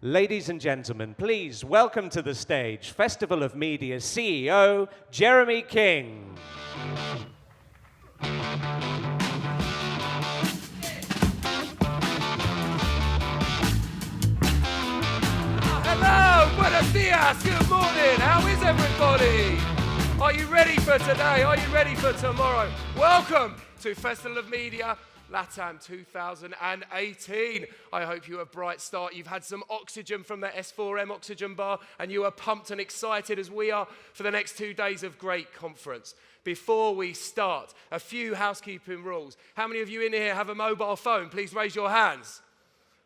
Ladies and gentlemen, please welcome to the stage Festival of Media CEO, Jeremy King. Hello, buenos dias, good morning, how is everybody? Are you ready for today? Are you ready for tomorrow? Welcome to Festival of Media LatAm 2018. I hope you had a bright start. You've had some oxygen from the S4M oxygen bar and you are pumped and excited as we are for the next 2 days of great conference. Before we start, a few housekeeping rules. How many of you in here have a mobile phone? Please raise your hands.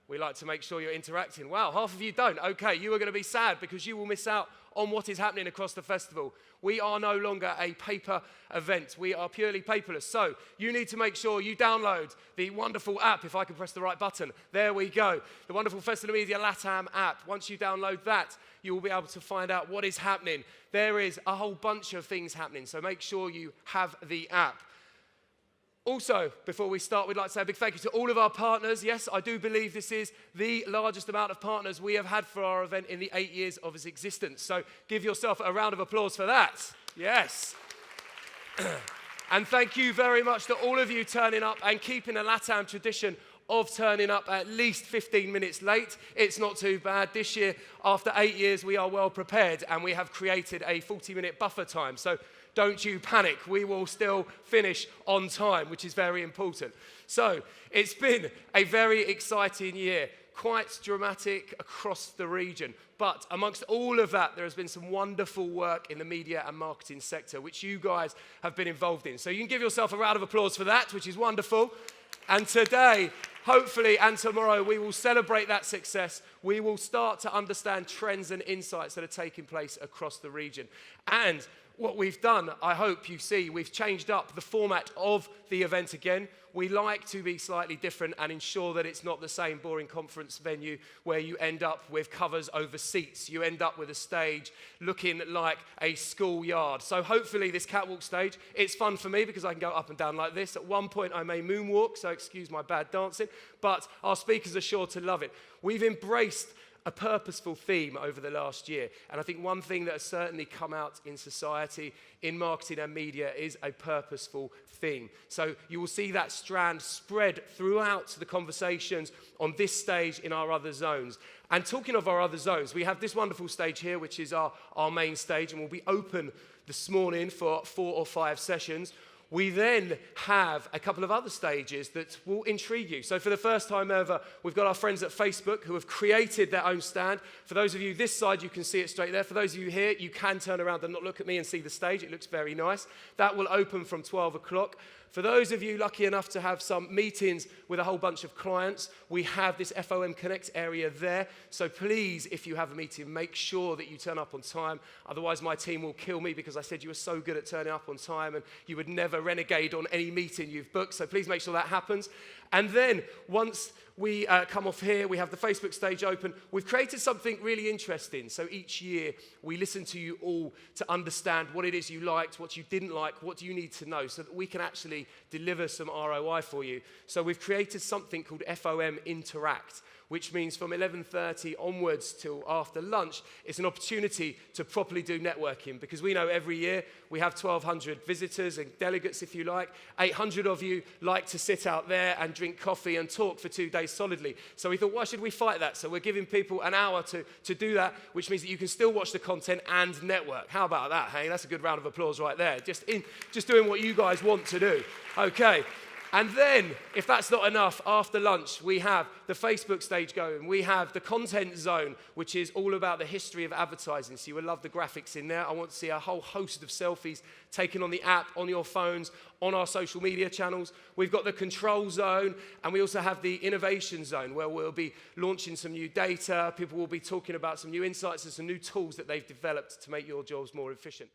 We like to make sure you're interacting. Wow, half of you don't. Okay, you are going to be sad because you will miss out on what is happening across the festival. We are no longer a paper event. We are purely paperless. So you need to make sure you download the wonderful app, if I can press the right button. There we go. The wonderful Festival of Media LatAm app. Once you download that, you will be able to find out what is happening. There is a whole bunch of things happening, so make sure you have the app. Also, before we start, we'd like to say a big thank you to all of our partners. Yes, I do believe this is the largest amount of partners we have had for our event in the 8 years of its existence. So give yourself a round of applause for that. Yes. And thank you very much to all of you turning up and keeping a LatAm tradition of turning up at least 15 minutes late. It's not too bad. This year, after 8 years, we are well prepared and we have created a 40-minute buffer time. So don't you panic, we will still finish on time, which is very important. So, it's been a very exciting year, quite dramatic across the region. But amongst all of that, there has been some wonderful work in the media and marketing sector, which you guys have been involved in. So you can give yourself a round of applause for that, which is wonderful. And today, hopefully, and tomorrow, we will celebrate that success. We will start to understand trends and insights that are taking place across the region. And what we've done, I hope you see, we've changed up the format of the event again. We like to be slightly different and ensure that it's not the same boring conference venue where you end up with covers over seats. You end up with a stage looking like a schoolyard. So hopefully this catwalk stage, it's fun for me because I can go up and down like this. At one point I may moonwalk, so excuse my bad dancing, but our speakers are sure to love it. We've embraced a purposeful theme over the last year. And I think one thing that has certainly come out in society, in marketing and media, is a purposeful theme. So you will see that strand spread throughout the conversations on this stage in our other zones. And talking of our other zones, we have this wonderful stage here, which is our main stage, and will be open this morning for 4 or 5 sessions. We then have a couple of other stages that will intrigue you. So for the first time ever, we've got our friends at Facebook who have created their own stand. For those of you this side, you can see it straight there. For those of you here, you can turn around and not look at me and see the stage. It looks very nice. That will open from 12 o'clock. For those of you lucky enough to have some meetings with a whole bunch of clients, we have this FOM Connect area there. So please, if you have a meeting, make sure that you turn up on time. Otherwise, my team will kill me because I said you were so good at turning up on time and you would never renegade on any meeting you've booked. So please make sure that happens. And then once we come off here, we have the Facebook stage open. We've created something really interesting. So each year, we listen to you all to understand what it is you liked, what you didn't like, what do you need to know, so that we can actually deliver some ROI for you. So we've created something called FOM Interact, which means from 11:30 onwards till after lunch, it's an opportunity to properly do networking, because we know every year we have 1,200 visitors and delegates, if you like. 800 of you like to sit out there and drink coffee and talk for 2 days solidly. So we thought, why should we fight that? So we're giving people an hour to do that, which means that you can still watch the content and network. How about that, hey? That's a good round of applause right there. Just doing what you guys want to do. Okay. And then, if that's not enough, after lunch, we have the Facebook stage going. We have the content zone, which is all about the history of advertising. So you will love the graphics in there. I want to see a whole host of selfies taken on the app, on your phones, on our social media channels. We've got the control zone, and we also have the innovation zone, where we'll be launching some new data. People will be talking about some new insights and some new tools that they've developed to make your jobs more efficient.